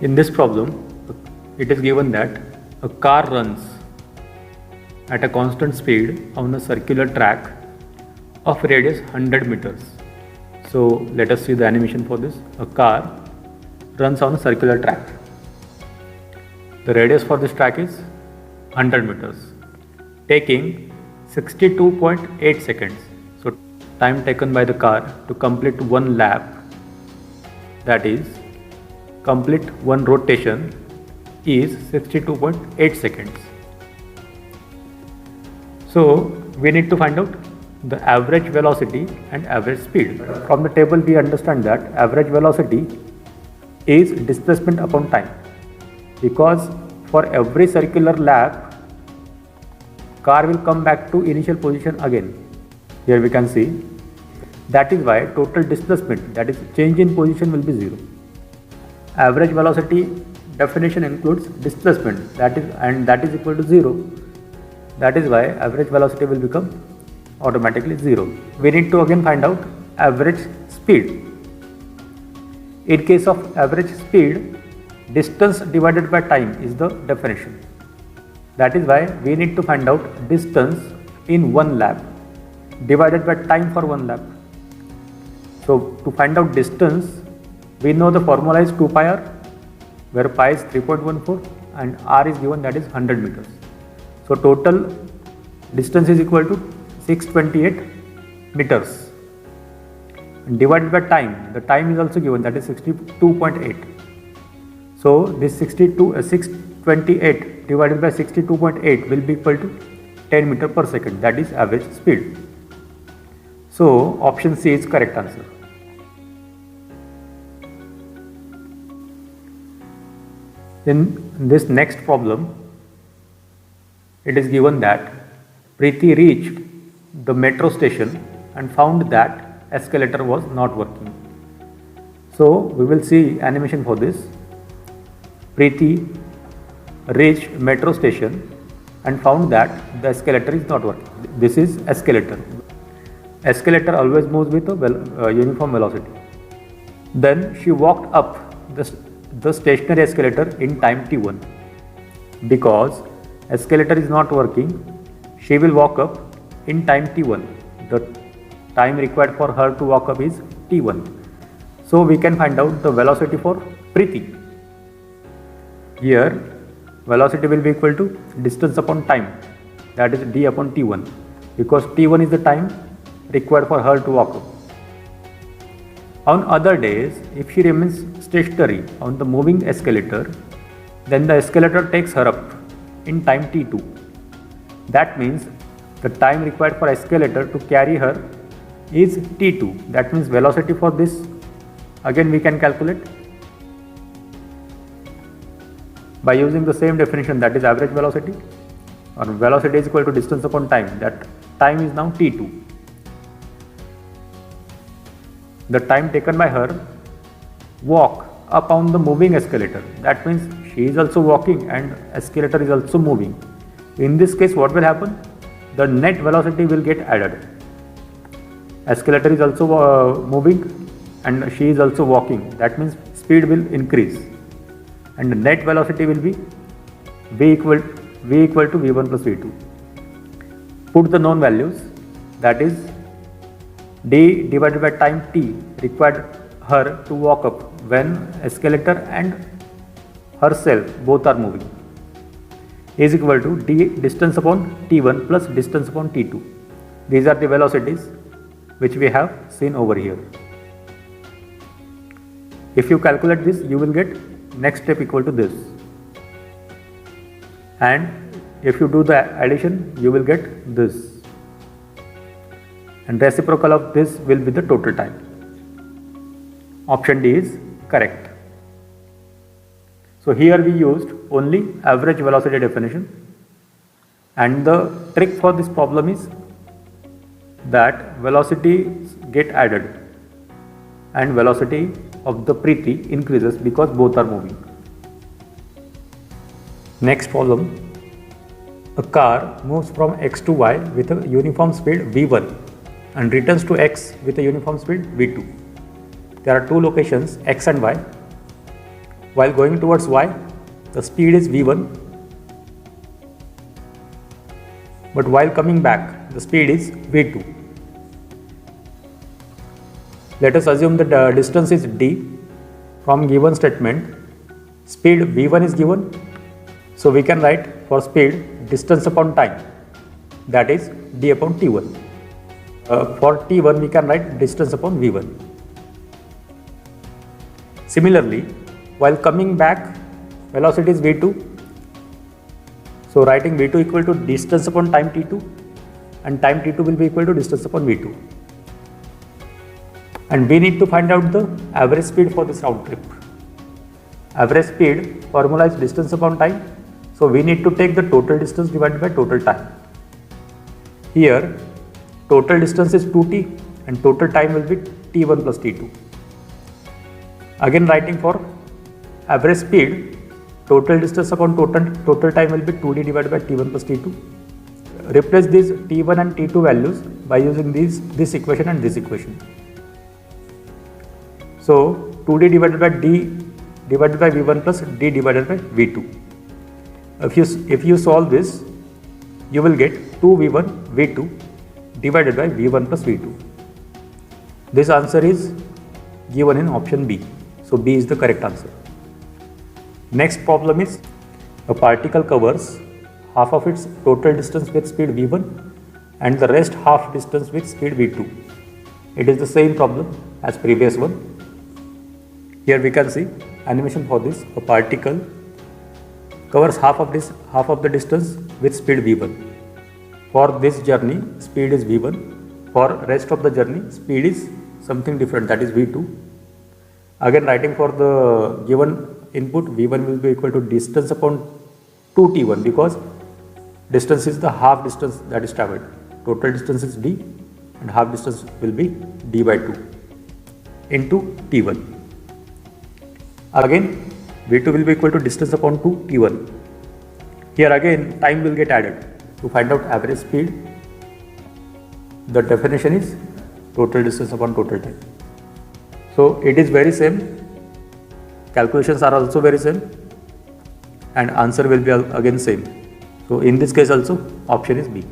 In this problem, it is given that a car runs at a constant speed on a circular track of radius 100 meters. So let us see the animation for this. A car runs on a circular track. The radius for this track is 100 meters, taking 62.8 seconds. So time taken by the car to complete one lap, that is complete one rotation, is 62.8 seconds. So we need to find out the average velocity and average speed. From the table we understand that average velocity is displacement upon time, because for every circular lap car will come back to initial position again. Here we can see, that is why total displacement, that is change in position, will be 0. Average velocity definition includes displacement, that is equal to 0. That is why average velocity will become automatically 0. We need to again find out average speed. In case of average speed, distance divided by time is the definition. That is why we need to find out distance in one lap divided by time for one lap. So to find out distance, we know the formula is 2 pi r, where pi is 3.14 and r is given, that is 100 meters. So total distance is equal to 628 meters. And divided by time, the time is also given, that is 62.8. So this 628 divided by 62.8 will be equal to 10 meter per second, that is average speed. So option C is correct answer. In this next problem, it is given that Preeti reached the metro station and found that escalator was not working. So we will see animation for this. Preeti reached metro station and found that the escalator is not working. This is escalator. Escalator always moves with a uniform velocity. Then she walked up the stationary escalator in time t1. Because escalator is not working, she will walk up in time t1. The time required for her to walk up is t1. So we can find out the velocity for Preeti. Here velocity will be equal to distance upon time, that is d upon t1, because t1 is the time required for her to walk up. On other days, if she remains stationary on the moving escalator, then the escalator takes her up in time t2. That means the time required for escalator to carry her is t2. That means velocity for this, again we can calculate by using the same definition, that is average velocity, or velocity is equal to distance upon time. That time is now t2. The time taken by her walk up on the moving escalator, that means she is also walking and escalator is also moving. In this case, what will happen? The net velocity will get added. Escalator is also moving and she is also walking, that means speed will increase and the net velocity will be v equal to v1 plus v2. Put the known values, that is d divided by time t required her to walk up when escalator and herself both are moving, is equal to d distance upon t1 plus distance upon t2. These are the velocities which we have seen over here. If you calculate this, you will get next step equal to this, and if you do the addition, you will get this, and reciprocal of this will be the total time. Option D is correct. So here we used only average velocity definition, and the trick for this problem is that velocities get added and velocity of the Preeti increases because both are moving. Next problem. A car moves from x to y with a uniform speed v1 and returns to x with a uniform speed v2. There are two locations x and y. While going towards y, the speed is v1, but while coming back, the speed is v2. Let us assume that the distance is d. From given statement, speed v1 is given, so we can write for speed distance upon time, that is d upon t1. For t1 we can write distance upon v1. Similarly, while coming back, velocity is v2, so writing v2 equal to distance upon time t2, and time t2 will be equal to distance upon v2. And we need to find out the average speed for this round trip. Average speed formula is distance upon time, so we need to take the total distance divided by total time. Here total distance is 2t and total time will be t1 plus t2. Again writing for average speed, total distance upon total time will be 2d divided by t1 plus t2. Replace these t1 and t2 values by using this equation and this equation. So 2d divided by d divided by v1 plus d divided by v2. If you solve this, you will get 2v1 v2 divided by v1 plus v2. This answer is given in option B. So B is the correct answer. Next problem is a particle covers half of its total distance with speed v1 and the rest half distance with speed v2. It is the same problem as previous one. Here we can see animation for this. A particle covers half of the distance with speed v1. For this journey, speed is v1. For rest of the journey, speed is something different, that is v2. Again writing for the given input, v1 will be equal to distance upon 2t1 because distance is the half distance that is travelled. Total distance is d and half distance will be d by 2 into t1. Again v2 will be equal to distance upon 2 t1. Here again time will get added. To find out average speed, the definition is total distance upon total time. So it is very same, calculations are also very same and answer will be again same. So in this case also option is B.